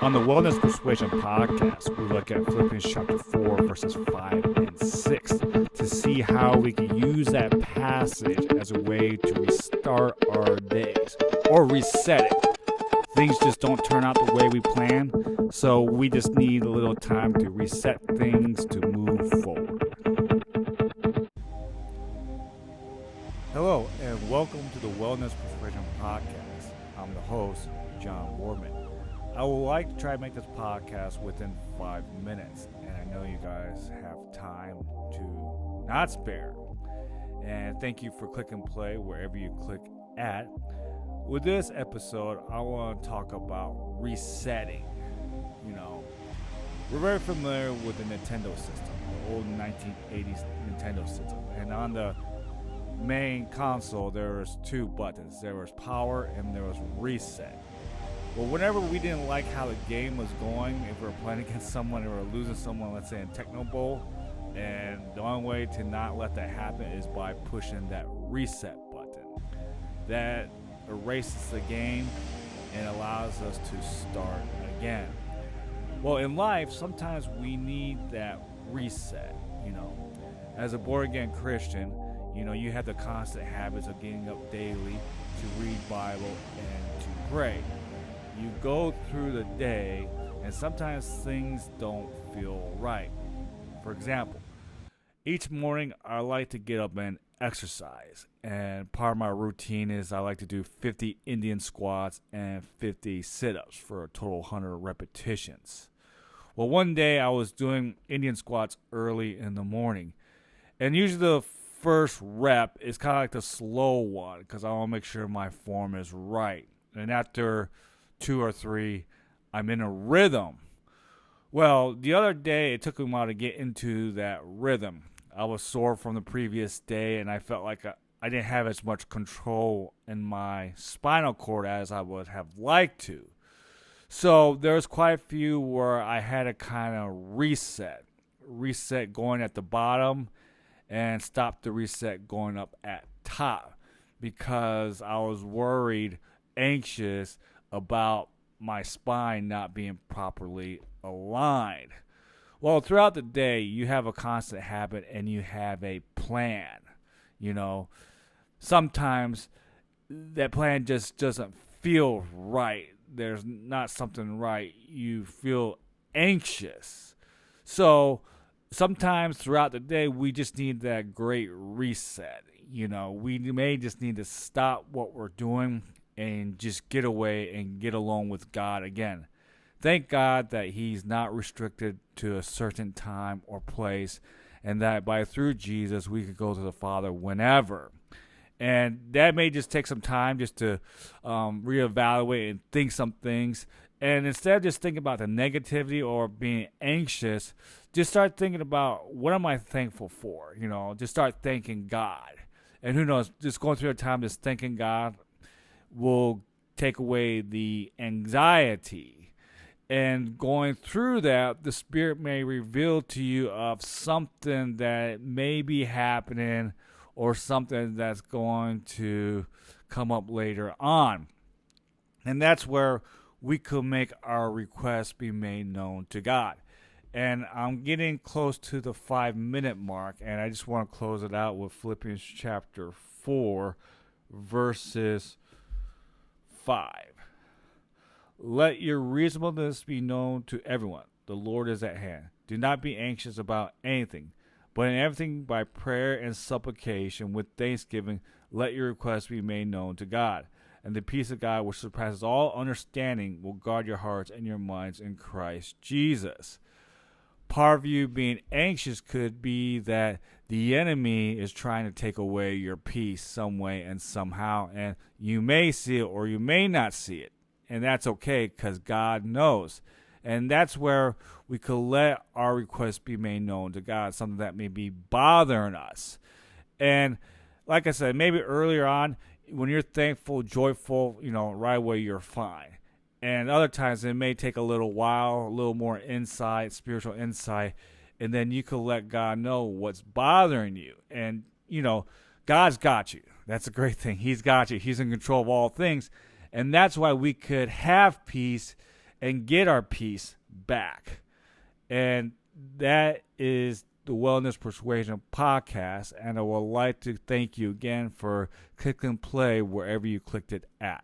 On the Wellness Persuasion podcast, we look at Philippians chapter 4, verses 5 and 6 to see how we can use that passage as a way to restart our days or reset it. Things just don't turn out the way we plan, so we just need a little time to reset things to move forward. Hello, and welcome to the Wellness Persuasion podcast. I'm the host, John Warman. I would like to try to make this podcast within 5 minutes, and I know you guys have time to not spare. And thank you for click and play wherever you click at. With this episode, I want to talk about resetting. We're very familiar with the Nintendo system, the old 1980s Nintendo system. And on the main console, there was two buttons. There was power and there was reset. Well, whenever we didn't like how the game was going, if we were playing against someone or losing someone, let's say in Techno Bowl, and the only way to not let that happen is by pushing that reset button. That erases the game and allows us to start again. Well, in life, sometimes we need that reset. As a born-again Christian, you have the constant habits of getting up daily to read Bible and to pray. You go through the day, and sometimes things don't feel right. For example, each morning I like to get up and exercise, and part of my routine is I like to do 50 Indian squats and 50 sit-ups for a total 100 repetitions. Well, one day I was doing Indian squats early in the morning, and usually the first rep is kind of like the slow one because I want to make sure my form is right. And after 2 or 3, I'm in a rhythm. Well, the other day it took me a while to get into that rhythm. I was sore from the previous day, and I felt like I didn't have as much control in my spinal cord as I would have liked to. So there's quite a few where I had to kind of reset going at the bottom and stop the reset going up at top because I was worried, anxious about my spine not being properly aligned. Well, throughout the day, you have a constant habit and you have a plan. Sometimes that plan just doesn't feel right. There's not something right. You feel anxious. So sometimes throughout the day, we just need that great reset. We may just need to stop what we're doing and just get away and get along with God again. Thank God that He's not restricted to a certain time or place, and that through Jesus we could go to the Father whenever. And that may just take some time just to reevaluate and think some things. And instead of just thinking about the negativity or being anxious, just start thinking about what am I thankful for? Just start thanking God. And who knows, just going through a time just thanking God will take away the anxiety. And going through that, the Spirit may reveal to you of something that may be happening or something that's going to come up later on. And that's where we could make our requests be made known to God. And I'm getting close to the 5-minute mark, and I just want to close it out with Philippians chapter 4, verses 5. Let your reasonableness be known to everyone. The Lord is at hand. Do not be anxious about anything, but in everything by prayer and supplication with thanksgiving, let your requests be made known to God. And the peace of God, which surpasses all understanding, will guard your hearts and your minds in Christ Jesus. Part of you being anxious could be that the enemy is trying to take away your peace some way and somehow, and you may see it or you may not see it. And that's okay because God knows. And that's where we could let our requests be made known to God, something that may be bothering us. And like I said, maybe earlier on, when you're thankful, joyful, right away you're fine. And other times it may take a little while, a little more insight, spiritual insight, and then you can let God know what's bothering you. And, God's got you. That's a great thing. He's got you. He's in control of all things. And that's why we could have peace and get our peace back. And that is the Wellness Persuasion podcast. And I would like to thank you again for clicking play wherever you clicked it at.